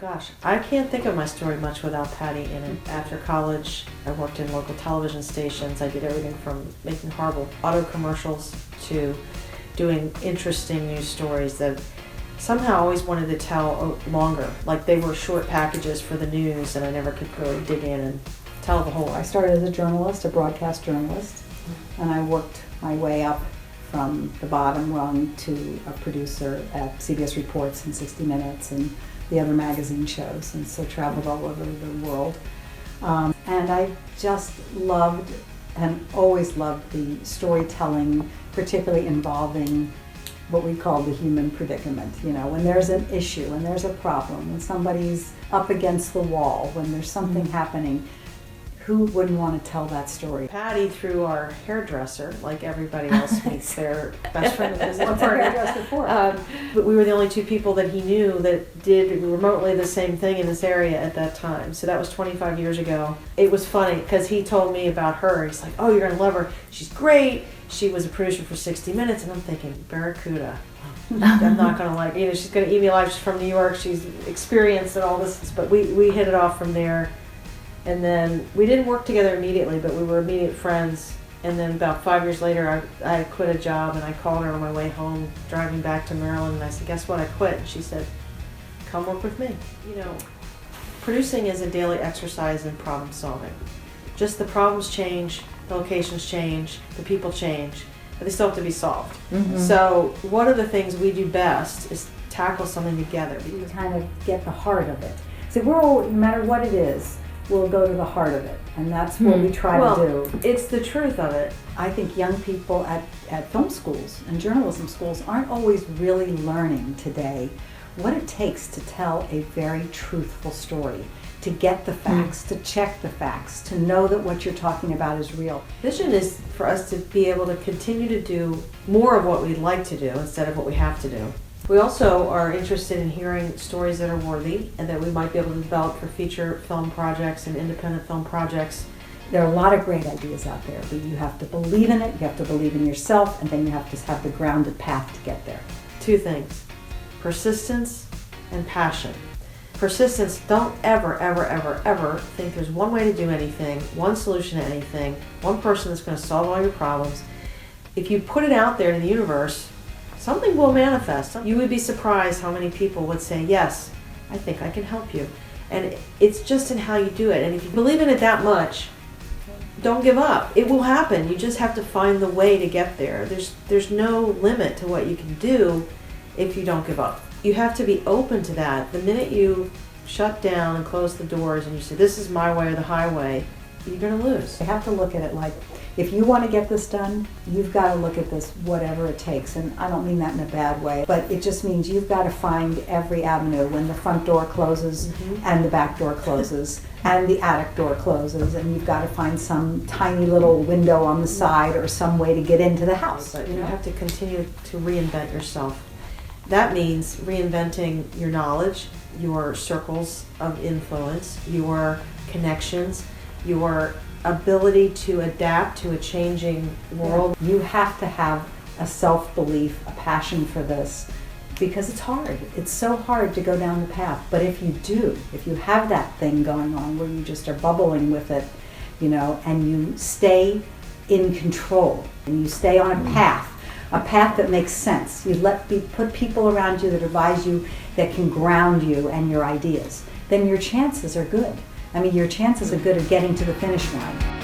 gosh, I can't think of my story much without Patti in it. After college, I worked in local television stations. I did everything from making horrible auto commercials to doing interesting news stories that somehow always wanted to tell longer. Like they were short packages for the news and I never could really dig in and tell the whole. I started as a journalist, a broadcast journalist, and I worked my way up from the bottom rung to a producer at CBS Reports and 60 Minutes and the other magazine shows, and so traveled all over the world. And I just loved and always loved the storytelling, particularly involving what we call the human predicament. You know, when there's an issue, when there's a problem, when somebody's up against the wall, when there's something happening, who wouldn't want to tell that story? Patti, through our hairdresser, like everybody else meets their best friend and business What's our partner. hairdresser for? But we were the only two people that he knew that did remotely the same thing in this area at that time. So that was 25 years ago. It was funny because he told me about her. He's like, oh, you're going to love her. She's great. She was a producer for 60 Minutes. And I'm thinking, Barracuda. I'm not going to like, you know, she's going to eat me alive. She's from New York. She's experienced and all this. But we hit it off from there. And then we didn't work together immediately, but we were immediate friends. And then about 5 years later, I quit a job and I called her on my way home, driving back to Maryland. And I said, guess what? I quit. And she said, come work with me. You know, producing is a daily exercise in problem solving. Just the problems change, the locations change, the people change, but they still have to be solved. Mm-hmm. So one of the things we do best is tackle something together. You kind of get the heart of it. So we're all, no matter what it is, we'll go to the heart of it, and that's what we try to do. It's the truth of it. I think young people at film schools and journalism schools aren't always really learning today what it takes to tell a very truthful story, to get the facts, to check the facts, to know that what you're talking about is real. Vision is for us to be able to continue to do more of what we'd like to do instead of what we have to do. We also are interested in hearing stories that are worthy and that we might be able to develop for feature film projects and independent film projects. There are a lot of great ideas out there, but you have to believe in it, you have to believe in yourself, and then you have to have the grounded path to get there. Two things, persistence and passion. Persistence, don't ever, ever, ever, ever think there's one way to do anything, one solution to anything, one person that's going to solve all your problems. If you put it out there to the universe, something will manifest. You would be surprised how many people would say, yes, I think I can help you. And it's just in how you do it. And if you believe in it that much, don't give up. It will happen. You just have to find the way to get there. There's no limit to what you can do if you don't give up. You have to be open to that. The minute you shut down and close the doors and you say, this is my way or the highway, you're going to lose. You have to look at it like, if you want to get this done, you've got to look at this whatever it takes. And I don't mean that in a bad way, but it just means you've got to find every avenue when the front door closes and the back door closes and the attic door closes, and you've got to find some tiny little window on the side or some way to get into the house. But you have to continue to reinvent yourself. That means reinventing your knowledge, your circles of influence, your connections, your ability to adapt to a changing world. You have to have a self-belief, a passion for this, because it's hard. It's so hard to go down the path. But if you do, if you have that thing going on where you just are bubbling with it, you know, and you stay in control and you stay on a path that makes sense. You put people around you that advise you, that can ground you and your ideas, then your chances are good. I mean, your chances are good at getting to the finish line.